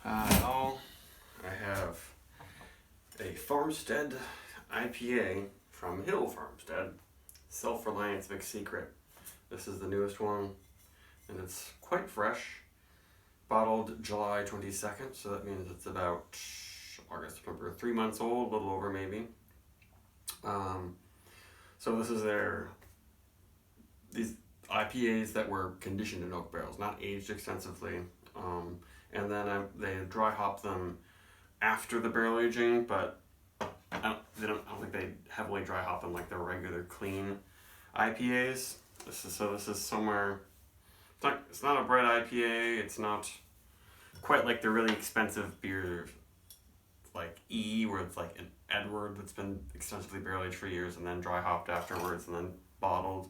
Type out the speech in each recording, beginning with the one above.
Hi, I have a Farmstead IPA from Hill Farmstead, Self-Reliance Big Secret. This is the newest one, and it's quite fresh. Bottled July 22nd, so that means it's about August, September, 3 months old, a little over maybe. So this is these IPAs that were conditioned in oak barrels, not aged extensively. And then they dry hop them after the barrel aging, but I don't think they heavily dry hop them like the regular clean IPAs. This is somewhere. It's not a bread IPA. It's not quite like the really expensive beers like E, where it's like an Edward that's been extensively barrel aged for years and then dry hopped afterwards and then bottled.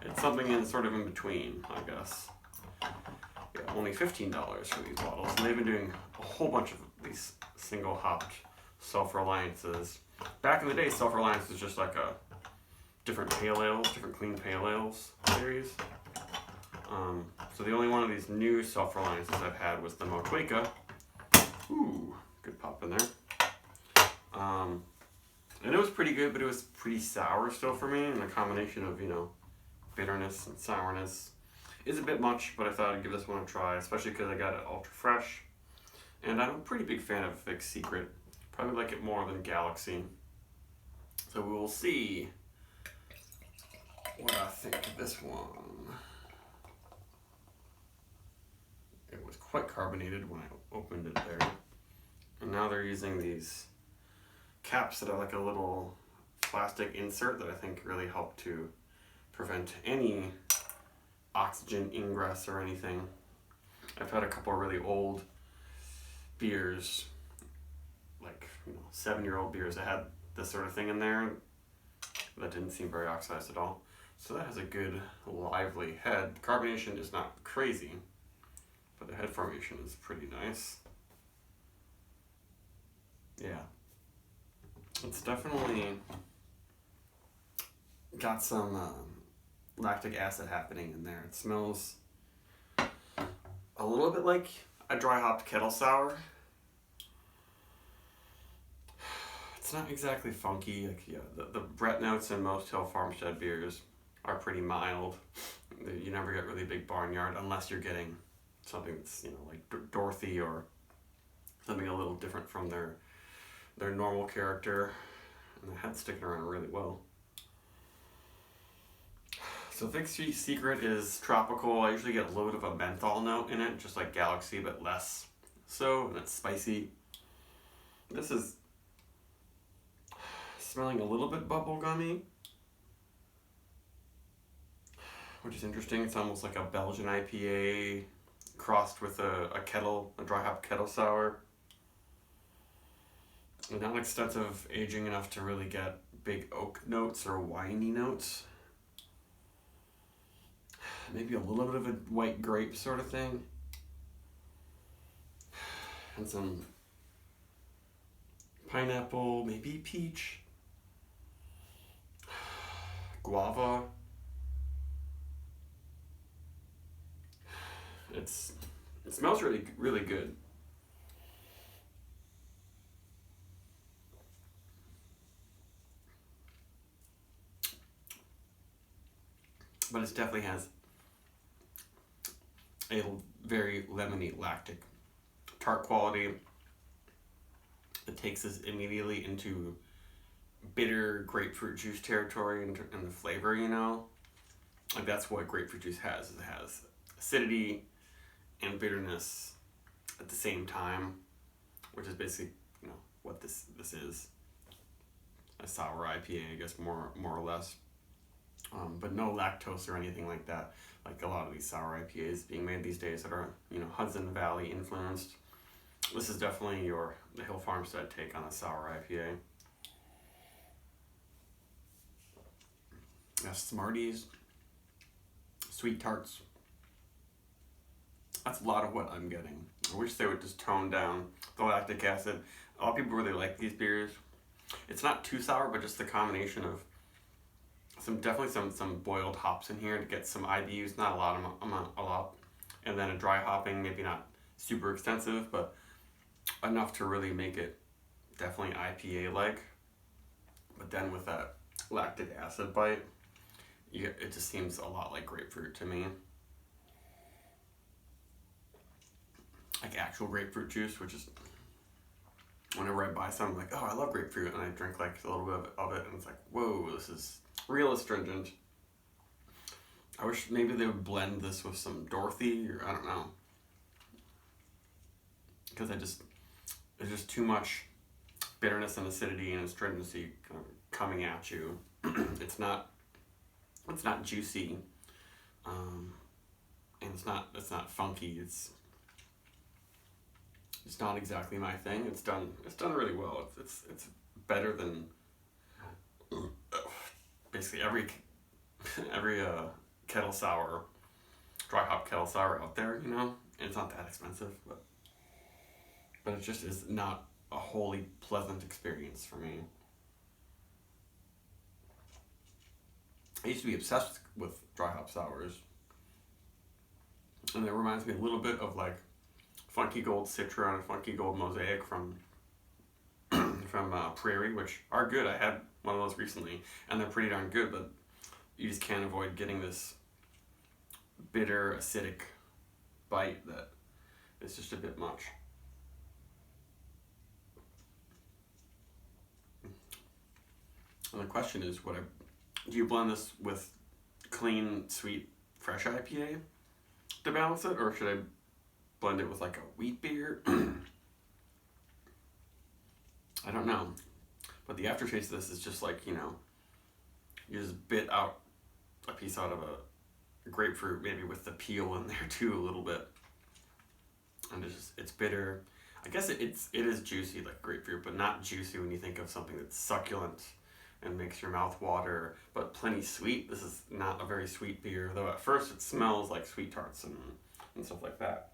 It's something sort of in between, I guess. Yeah, only $15 for these bottles, and they've been doing a whole bunch of these single hopped Self-Reliances. Back in the day, Self-Reliance was just like a different clean pale ales series. So the only one of these new Self-Reliances I've had was the Motueka. Ooh, good pop in there. And it was pretty good, but it was pretty sour still for me, and the combination of, bitterness and sourness is a bit much, but I thought I'd give this one a try, especially because I got it ultra fresh. And I'm a pretty big fan of Big Secret. Probably like it more than Galaxy. So we will see what I think of this one. It was quite carbonated when I opened it there. And now they're using these caps that are like a little plastic insert that I think really help to prevent any oxygen ingress or anything. I've had a couple of really old beers, like 7-year-old beers that had this sort of thing in there that didn't seem very oxidized at all. So that has a good lively head. Carbonation is not crazy, but the head formation is pretty nice. Yeah, it's definitely got some lactic acid happening in there. It smells a little bit like a dry hopped kettle sour. It's not exactly funky. The Brett notes in most Hill Farmstead beers are pretty mild. You never get really big barnyard unless you're getting something that's like Dorothy or something a little different from their normal character. And the head's sticking around really well. So Big Secret is tropical. I usually get a little bit of a menthol note in it, just like Galaxy, but less so, and it's spicy. This is smelling a little bit bubblegummy, which is interesting. It's almost like a Belgian IPA crossed with a dry hop kettle sour. And not extensive aging enough to really get big oak notes or winey notes. Maybe a little bit of a white grape sort of thing. And some pineapple, maybe peach. Guava. It smells really, really good. But it definitely has a very lemony lactic tart quality. It takes us immediately into bitter grapefruit juice territory and the flavor, Like that's what grapefruit juice has. It has acidity and bitterness at the same time, which is basically, what this is. A sour IPA, I guess, more or less. But no lactose or anything like that, like a lot of these sour IPAs being made these days that are, Hudson Valley influenced. This is definitely the Hill Farmstead take on a sour IPA. Smarties, sweet tarts. That's a lot of what I'm getting. I wish they would just tone down the lactic acid. A lot of people really like these beers. It's not too sour, but just the combination of definitely some boiled hops in here to get some IBUs, not a lot, and then a dry hopping, maybe not super extensive, but enough to really make it definitely IPA-like. But then with that lactic acid bite, it just seems a lot like grapefruit to me. Like actual grapefruit juice, which is, whenever I buy some, I'm like, oh, I love grapefruit, and I drink like a little bit of it, and it's like, whoa, this is real astringent. I wish maybe they would blend this with some Dorothy, or I don't know. Because there's just too much bitterness and acidity and astringency kind of coming at you. It's not juicy, and it's not funky. It's not exactly my thing. It's done really well. It's better than basically every kettle sour, dry hop kettle sour out there. It's not that expensive, but it just is not a wholly pleasant experience for me. I used to be obsessed with dry hop sours, and it reminds me a little bit of like Funky Gold Citra and Funky Gold Mosaic from Prairie, which are good. I had one of those recently, and they're pretty darn good, but you just can't avoid getting this bitter, acidic bite that is just a bit much. And the question is, do you blend this with clean, sweet, fresh IPA to balance it, or should I blend it with like a wheat beer? I don't know. But the aftertaste of this is just like, you just bit out a piece out of a grapefruit, maybe with the peel in there too a little bit. And it's bitter. I guess it is juicy like grapefruit, but not juicy when you think of something that's succulent and makes your mouth water, but plenty sweet. This is not a very sweet beer, though at first it smells like sweet tarts and stuff like that.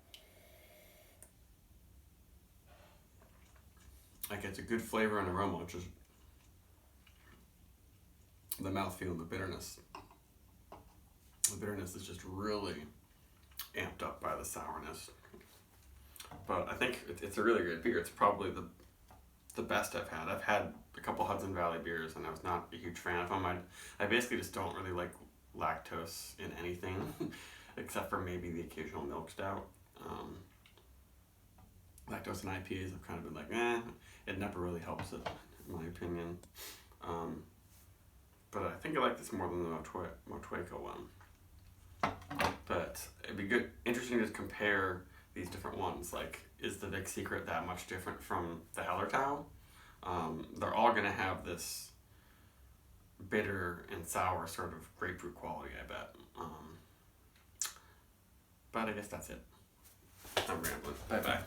Like, it's a good flavor and aroma, which is the mouthfeel and the bitterness. The bitterness is just really amped up by the sourness. But I think it's a really good beer. It's probably the best I've had. I've had a couple Hudson Valley beers, and I was not a huge fan of them. I basically just don't really like lactose in anything, except for maybe the occasional milk stout. Lactose in IPAs, I've kind of been like, it never really helps it, in my opinion. But I think I like this more than the Motueka one. But it'd be interesting to compare these different ones. Like, is the Vic Secret that much different from the Hallertau? They're all going to have this bitter and sour sort of grapefruit quality, I bet. But I guess that's it. I'm rambling. Bye-bye.